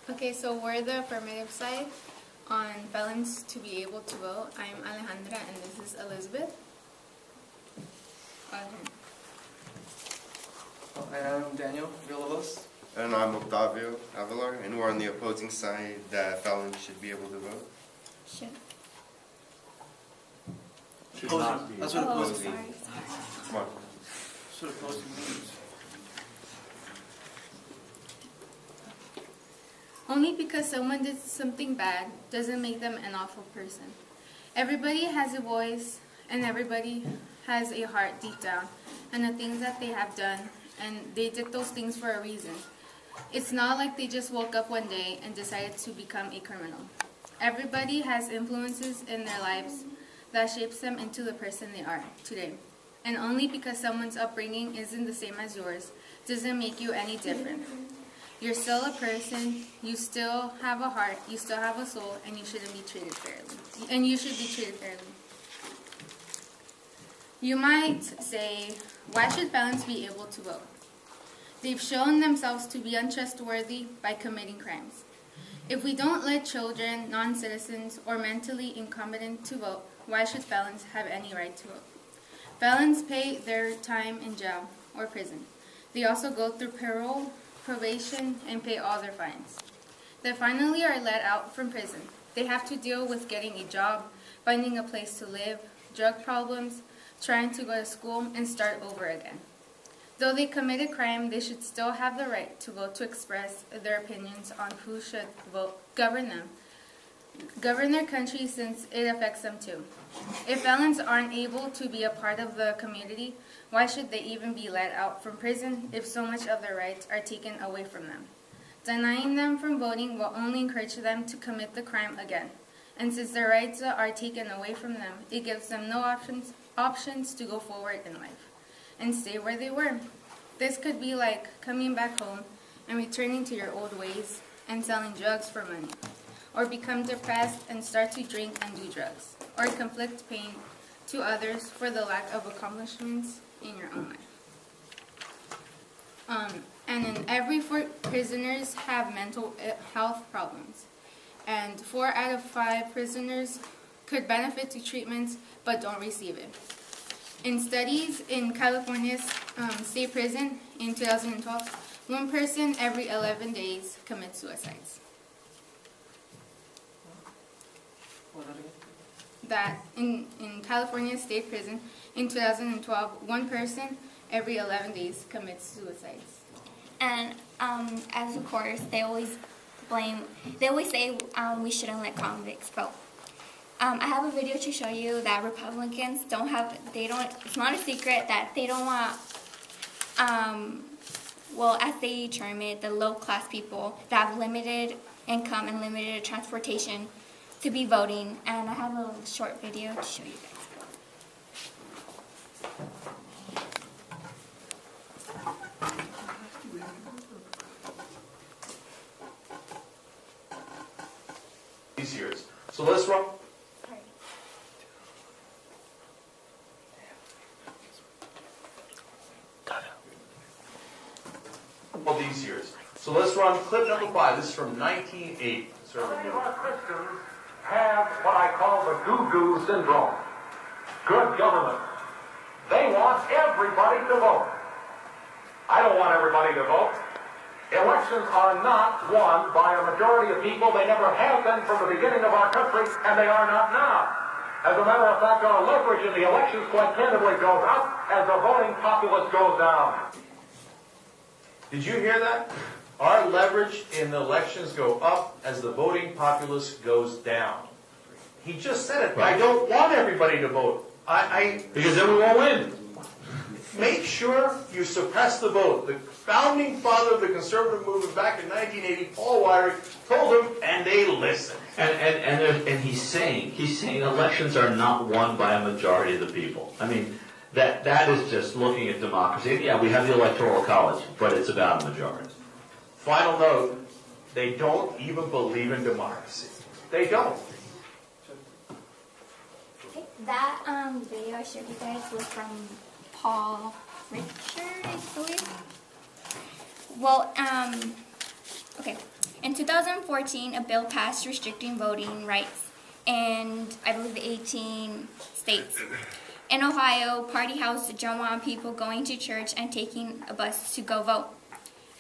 Okay, so we're the affirmative side on felons to be able to vote. I'm Alejandra and this is Elizabeth. Okay. And I'm Daniel Villalobos. And I'm Octavio Avalar, and we're on the opposing side that felons should be able to vote. Should. Should not be. That's what opposing sorry. means. Come on. That's what opposing means. Only because someone did something bad doesn't make them an awful person. Everybody has a voice and everybody has a heart deep down and the things that they have done, and they did those things for a reason. It's not like they just woke up one day and decided to become a criminal. Everybody has influences in their lives that shapes them into the person they are today. And only because someone's upbringing isn't the same as yours doesn't make you any different. You're still a person, you still have a heart, you still have a soul, and you shouldn't be treated fairly. And you should be treated fairly. You might say, why should felons be able to vote? They've shown themselves to be untrustworthy by committing crimes. If we don't let children, non-citizens, or mentally incompetent to vote, why should felons have any right to vote? Felons pay their time in jail or prison. They also go through parole, probation, and pay all their fines. They finally are let out from prison. They have to deal with getting a job, finding a place to live, drug problems, trying to go to school, and start over again. Though they commit a crime, they should still have the right to vote to express their opinions on who should govern their country, since it affects them too. If felons aren't able to be a part of the community, why should they even be let out from prison if so much of their rights are taken away from them? Denying them from voting will only encourage them to commit the crime again. And since their rights are taken away from them, it gives them no options to go forward in life and stay where they were. This could be like coming back home and returning to your old ways and selling drugs for money, or become depressed and start to drink and do drugs, or inflict pain to others for the lack of accomplishments in your own life. And in every 4 prisoners have mental health problems, and 4 out of 5 prisoners could benefit to treatments but don't receive it. In studies in California's state prison in 2012, 1 person every 11 days commits suicides. What again? That in California state prison in 2012, 1 person every 11 days commits suicides. And as of course, they always say we shouldn't let convicts vote. I have a video to show you that Republicans it's not a secret that they don't want, as they term it, the low-class people that have limited income and limited transportation to be voting. And I have a little short video to show you guys. These years. So let's run. All these years. So let's run clip number 5. This is from 1980. Many of our Christians have what I call the goo-goo syndrome. Good government. They want everybody to vote. I don't want everybody to vote. Elections are not won by a majority of people. They never have been from the beginning of our country, and they are not now. As a matter of fact, our leverage in the elections quite candidly goes up as the voting populace goes down. Did you hear that? Our leverage in the elections go up as the voting populace goes down. He just said it. I don't want everybody to vote. Because then we won't win. Make sure you suppress the vote. The founding father of the conservative movement back in 1980, Paul Weyrich, told them, and they listened. And he's saying elections are not won by a majority of the people. I mean, that is just looking at democracy. Yeah, we have the Electoral College, but it's about a majority. Final note, they don't even believe in democracy. They don't. Okay, that video I showed you guys was from Paul Richard, I believe. Well, Okay. In 2014, a bill passed restricting voting rights in, I believe, 18 states. In Ohio, Party House don't want people going to church and taking a bus to go vote.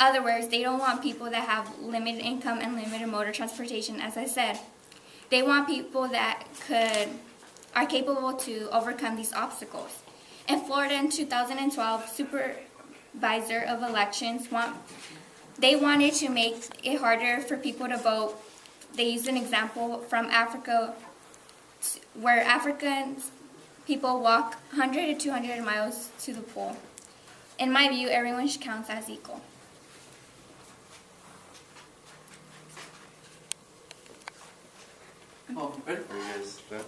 In other words, they don't want people that have limited income and limited motor transportation, as I said. They want people that are capable to overcome these obstacles. In Florida in 2012, Supervisor of Elections they wanted to make it harder for people to vote. They used an example from Africa where Africans people walk 100 to 200 miles to the poll. In my view, everyone should count as equal. Oh, ready? Are you guys done?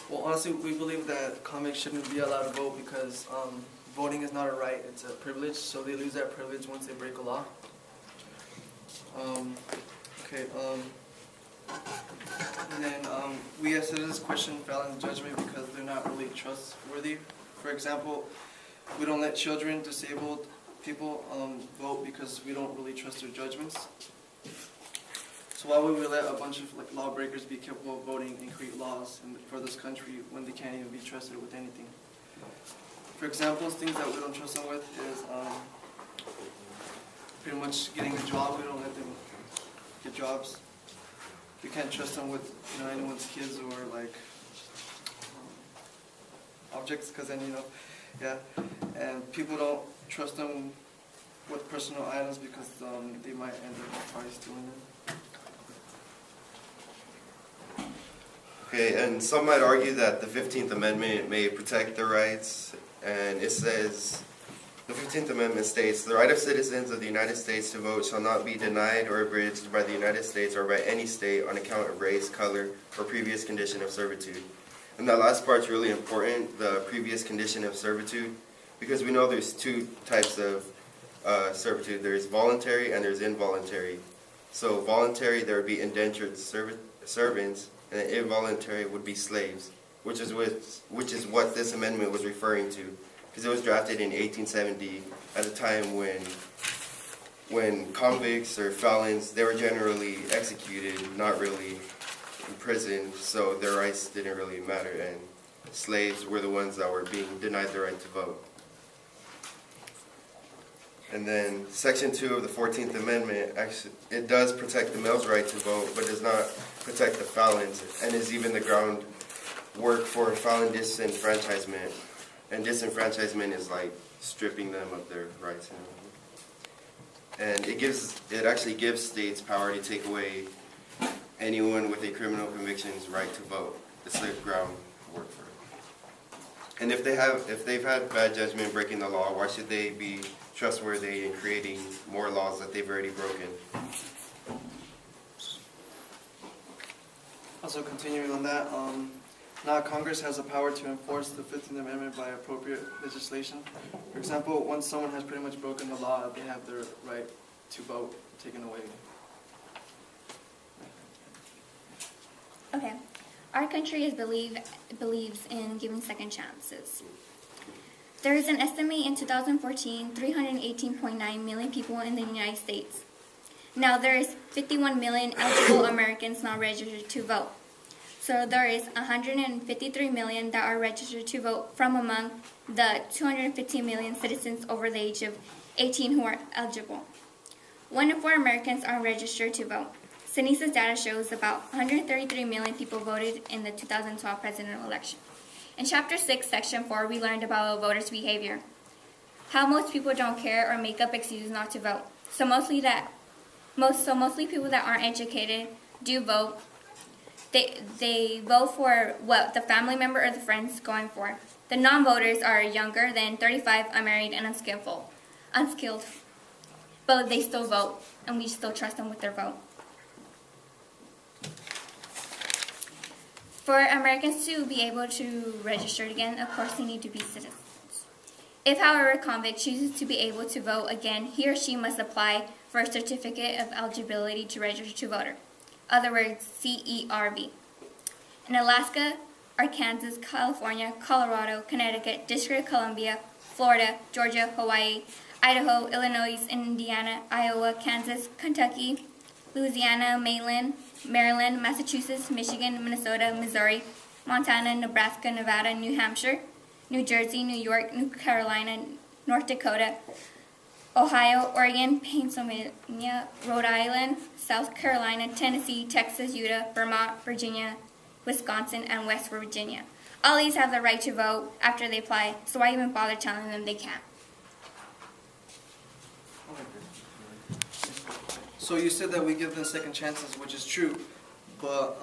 Well, honestly, we believe that convicts shouldn't be allowed to vote because voting is not a right, it's a privilege, so they lose that privilege once they break a law. And then we as citizens question Felon's judgment because they're not really trustworthy. For example, we don't let children, disabled people vote because we don't really trust their judgments. So why would we let a bunch of lawbreakers be capable of voting and create laws for this country when they can't even be trusted with anything? For example, things that we don't trust them with is pretty much getting a job. We don't let them get jobs. We can't trust them with anyone's kids or objects because then and people don't trust them with personal items because they might end up probably stealing them. Okay, and some might argue that the 15th Amendment may protect their rights, and it says, the 15th Amendment states, the right of citizens of the United States to vote shall not be denied or abridged by the United States or by any state on account of race, color, or previous condition of servitude. And that last part's really important, the previous condition of servitude, because we know there's two types of servitude. There's voluntary and there's involuntary. So voluntary, there would be indentured servants, and involuntary would be slaves, which is what this amendment was referring to, because it was drafted in 1870 at a time when convicts or felons, they were generally executed, not really imprisoned, so their rights didn't really matter, and slaves were the ones that were being denied the right to vote. And then Section 2 of the 14th Amendment, actually, it does protect the male's right to vote, but does not protect the felons, and is even the groundwork for felon disenfranchisement. And disenfranchisement is like stripping them of their rights and everything. And it actually gives states power to take away anyone with a criminal conviction's right to vote. It's the groundwork for it. And if they've had bad judgment breaking the law, why should they be trustworthy in creating more laws that they've already broken? Also, continuing on that, now Congress has the power to enforce the 15th Amendment by appropriate legislation. For example, once someone has pretty much broken the law, they have their right to vote taken away. Okay. Our country believes in giving second chances. There is an estimate in 2014, 318.9 million people in the United States. Now there is 51 million eligible Americans not registered to vote. So there is 153 million that are registered to vote from among the 215 million citizens over the age of 18 who are eligible. 1 in 4 Americans are registered to vote. Cenisa's data shows about 133 million people voted in the 2012 presidential election. In Chapter 6, Section 4, we learned about voters' behavior. How most people don't care or make up excuses not to vote. So mostly people that aren't educated do vote. They vote for what the family member or the friend's going for. The non-voters are younger than 35, unmarried, and unskilled. But they still vote, and we still trust them with their vote. For Americans to be able to register again, of course they need to be citizens. If, however, a convict chooses to be able to vote again, he or she must apply for a certificate of eligibility to register to voter. Other words, CERV. In Alaska, Arkansas, California, Colorado, Connecticut, District of Columbia, Florida, Georgia, Hawaii, Idaho, Illinois, Indiana, Iowa, Kansas, Kentucky, Louisiana, Maryland, Massachusetts, Michigan, Minnesota, Missouri, Montana, Nebraska, Nevada, New Hampshire, New Jersey, New York, North Carolina, North Dakota, Ohio, Oregon, Pennsylvania, Rhode Island, South Carolina, Tennessee, Texas, Utah, Vermont, Virginia, Wisconsin, and West Virginia. All these have the right to vote after they apply, so why even bother telling them they can't? So you said that we give them second chances, which is true, but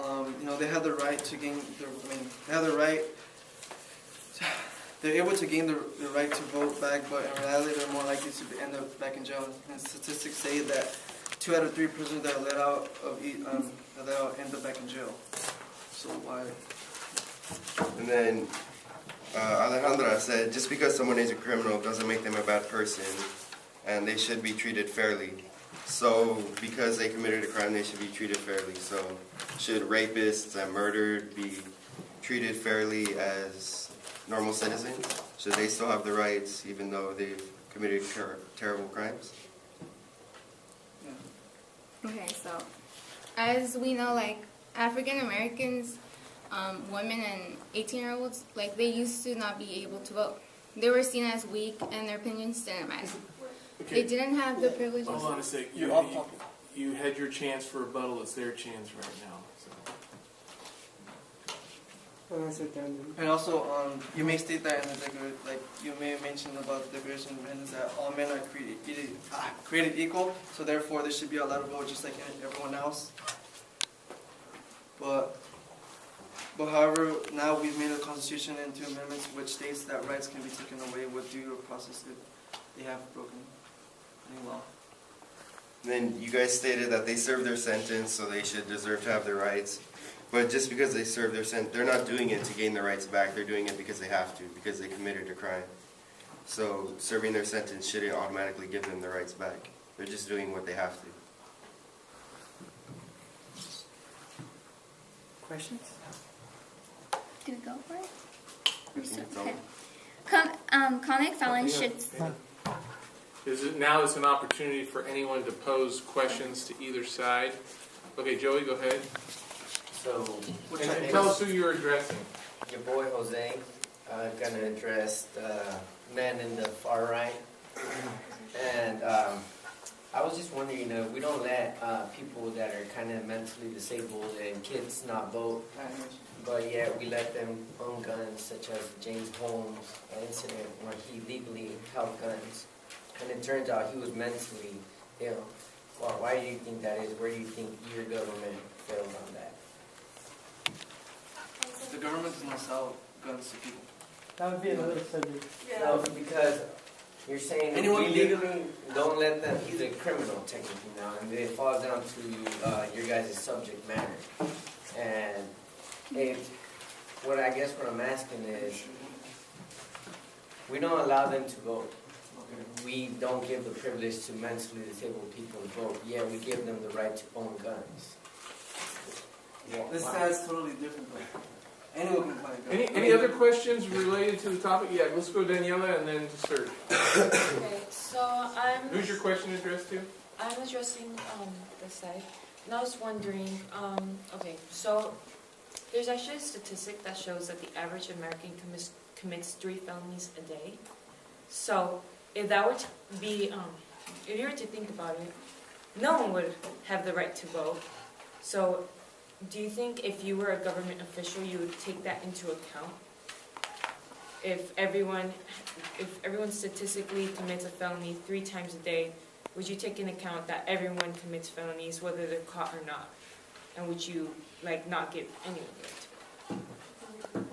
they have the right to gain their. They have the right. They're able to gain the right to vote back, but in reality, they're more likely to end up back in jail. And statistics say that 2 out of 3 prisoners that are let out end up back in jail. So why? And then Alejandra said, just because someone is a criminal doesn't make them a bad person, and they should be treated fairly. So because they committed a crime, they should be treated fairly. So should rapists and murdered be treated fairly as normal citizens? Should they still have the rights even though they've committed terrible crimes? Okay, so as we know, like African Americans, women and 18-year-olds, like they used to not be able to vote. They were seen as weak and their opinions didn't matter. They didn't have the privileges. Hold on a sec. You had your chance for rebuttal. It's their chance right now. So. And also, you may state that in the declaration, like you may mention about the Declaration of Independence that all men are created equal, so therefore they should be allowed to vote just like everyone else. But however, now we've made a constitution into amendments which states that rights can be taken away with due process if they have broken any law. Then you guys stated that they served their sentence, so they should deserve to have their rights. But just because they serve their sentence, they're not doing it to gain their rights back. They're doing it because they have to, because they committed a crime. So serving their sentence shouldn't automatically give them their rights back. They're just doing what they have to. Questions? Do we go for it? I think it's all. Okay. Comic felons should. Now is an opportunity for anyone to pose questions to either side. Okay, Joey, go ahead. So, And tell us who you're addressing. your boy Jose, gonna address the men in the far right. And I was just wondering, we don't let people that are kind of mentally disabled and kids not vote, but yet we let them own guns, such as James Holmes incident where he legally held guns. And it turns out he was mentally ill. Well, why do you think that is? Where do you think your government failed on that? The government does not sell guns to people. That would be another subject. No, because you're saying Anyone we legally don't let them. He's a criminal technically now, and it falls down to your guys' subject matter. And what I'm asking is, we don't allow them to vote. We don't give the privilege to mentally disabled people to vote. Yeah, we give them the right to own guns. This sounds totally different though. Anyone can buy a gun. Any other questions related to the topic? Yeah, let's go Daniela and then Serge. Okay, so Who's your question addressed to? I'm addressing this side, and I was wondering. Okay, so there's actually a statistic that shows that the average American commits 3 felonies a day. So if that were to be, if you were to think about it, no one would have the right to vote. So do you think if you were a government official, you would take that into account? If everyone statistically commits a felony 3 times a day, would you take into account that everyone commits felonies, whether they're caught or not? And would you, not give anyone the right to vote?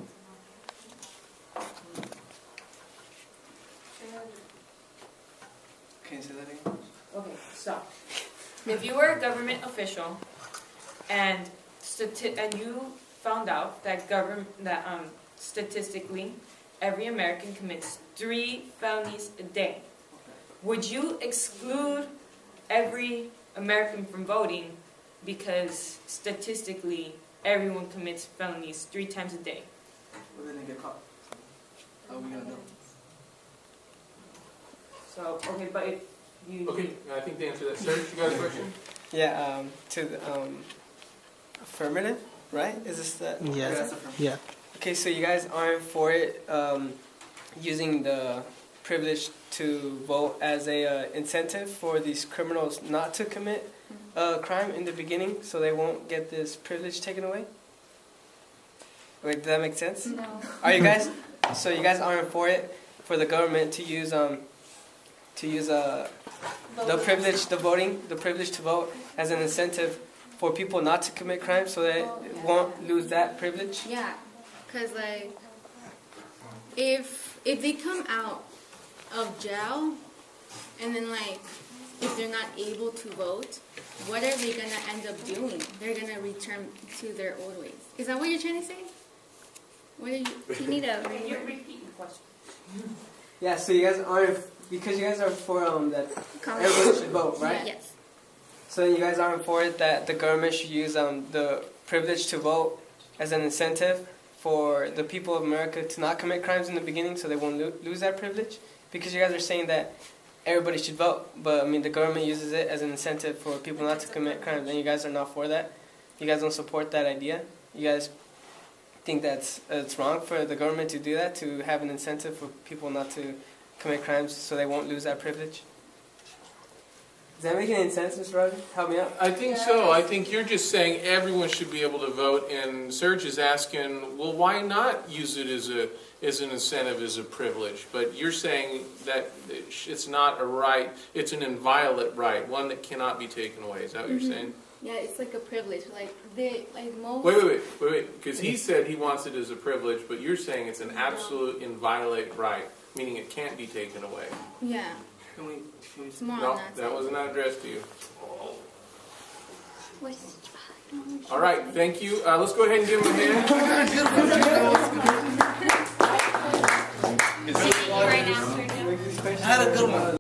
Can you say that again? Okay, so if you were a government official and you found out that statistically every American commits 3 felonies a day, would you exclude every American from voting because statistically everyone commits felonies 3 times a day? Well, then they get caught. How are we gonna know? So, okay, but if you. Okay, I think to answer that, sir, you got a question? Yeah, to the affirmative, right? Is this that? Yes. Yeah. Okay, so you guys aren't for it using the privilege to vote as a incentive for these criminals not to commit a crime in the beginning, so they won't get this privilege taken away? Wait, does that make sense? No. Are you guys? So you guys aren't for it for the government to use the privilege, the privilege to vote as an incentive for people not to commit crimes, so they won't lose that privilege? Yeah, because like if they come out of jail and then like if they're not able to vote, what are they gonna end up doing? They're gonna return to their old ways. Is that what you're trying to say? What are you? You need a Can you repeat the question? Yeah, so you guys aren't, because you guys are for that everyone should vote, right? Yes. So you guys aren't for it that the government should use the privilege to vote as an incentive for the people of America to not commit crimes in the beginning, so they won't lose that privilege? Because you guys are saying that everybody should vote, but I mean the government uses it as an incentive for people not to commit crimes, and you guys are not for that? You guys don't support that idea? You guys think that's it's wrong for the government to do that, to have an incentive for people not to commit crimes so they won't lose that privilege? Does that make any sense, Mr. Rogers? Help me out. I think so. I think you're just saying everyone should be able to vote, and Serge is asking, well, why not use it as an incentive, as a privilege? But you're saying that it's not a right, it's an inviolate right, one that cannot be taken away. Is that what you're saying? Yeah, it's like a privilege. Like most. Wait, because he said he wants it as a privilege, but you're saying it's an absolute inviolate right, meaning it can't be taken away. Yeah. Can we It's more No, on that that side. was not addressed to you. What's- All right, thank you. Let's go ahead and give him a hand. Right now, I had a good one.